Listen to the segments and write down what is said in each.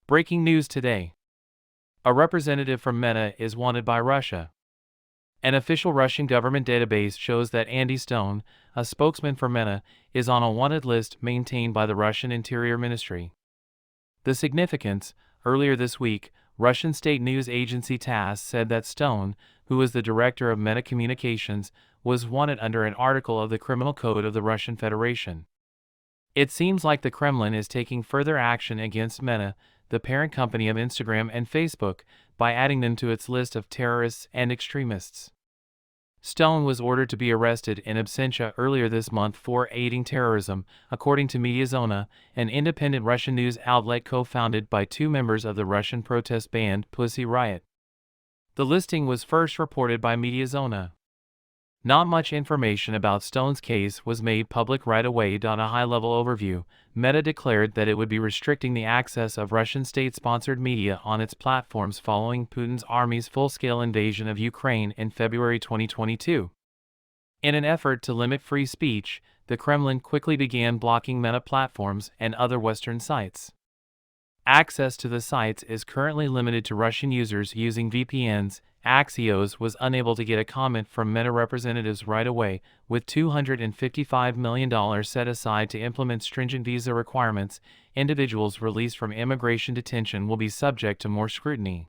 Breaking news today. A representative from Meta is wanted by Russia. An official Russian government database shows that Andy Stone, a spokesman for Meta, is on a wanted list maintained by the Russian Interior Ministry. The significance: earlier this week, Russian state news agency TASS said that Stone, who is the director of Meta Communications, was wanted under an article of the Criminal Code of the Russian Federation. It seems like the Kremlin is taking further action against Meta, the parent company of Instagram and Facebook, by adding them to its list of terrorists and extremists. Stone was ordered to be arrested in absentia earlier this month for aiding terrorism, according to Mediazona, an independent Russian news outlet co-founded by two members of the Russian protest band Pussy Riot. The listing was first reported by Mediazona. Not much information about Stone's case was made public right away. A high-level overview: Meta declared that it would be restricting the access of Russian state-sponsored media on its platforms following Putin's army's full-scale invasion of Ukraine in February 2022. In an effort to limit free speech, the Kremlin quickly began blocking Meta platforms and other Western sites. Access to the sites is currently limited to Russian users using VPNs. Axios was unable to get a comment from Meta representatives right away, with $255 million set aside to implement stringent visa requirements. Individuals released from immigration detention will be subject to more scrutiny.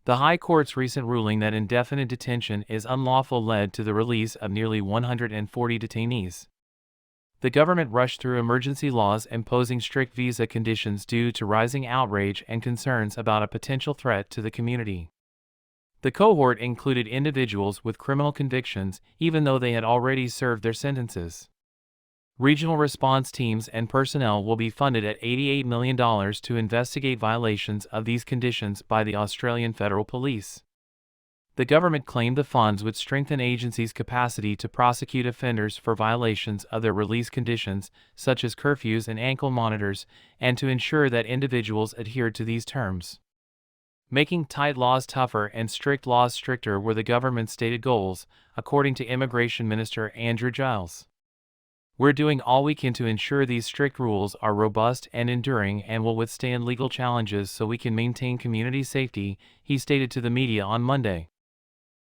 The High Court's recent ruling that indefinite detention is unlawful led to the release of nearly 140 detainees. The government rushed through emergency laws imposing strict visa conditions due to rising outrage and concerns about a potential threat to the community. The cohort included individuals with criminal convictions, even though they had already served their sentences. Regional response teams and personnel will be funded at $88 million to investigate violations of these conditions by the Australian Federal Police. The government claimed the funds would strengthen agencies' capacity to prosecute offenders for violations of their release conditions, such as curfews and ankle monitors, and to ensure that individuals adhered to these terms. Making tight laws tougher and strict laws stricter were the government's stated goals, according to Immigration Minister Andrew Giles. "We're doing all we can to ensure these strict rules are robust and enduring and will withstand legal challenges so we can maintain community safety," he stated to the media on Monday.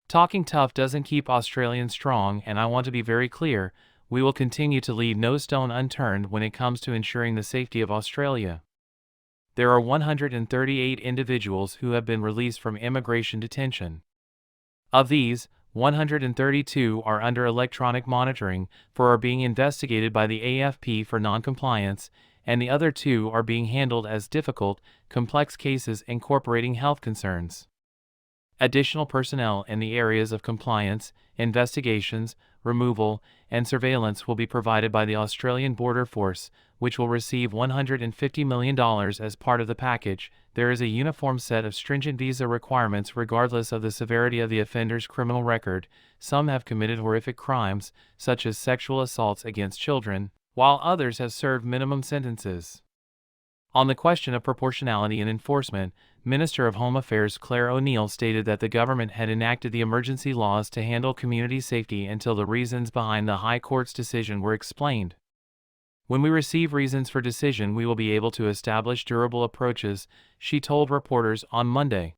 "Talking tough doesn't keep Australians strong, and I want to be very clear, we will continue to leave no stone unturned when it comes to ensuring the safety of Australia." There are 138 individuals who have been released from immigration detention. Of these, 132 are under electronic monitoring or are being investigated by the AFP for non-compliance, and the other two are being handled as difficult, complex cases incorporating health concerns. Additional personnel in the areas of compliance, investigations, removal, and surveillance will be provided by the Australian Border Force, which will receive $150 million as part of the package. There is a uniform set of stringent visa requirements regardless of the severity of the offender's criminal record. Some have committed horrific crimes, such as sexual assaults against children, while others have served minimum sentences. On the question of proportionality and enforcement, Minister of Home Affairs Claire O'Neill stated that the government had enacted the emergency laws to handle community safety until the reasons behind the High Court's decision were explained. "When we receive reasons for decision, we will be able to establish durable approaches," she told reporters on Monday.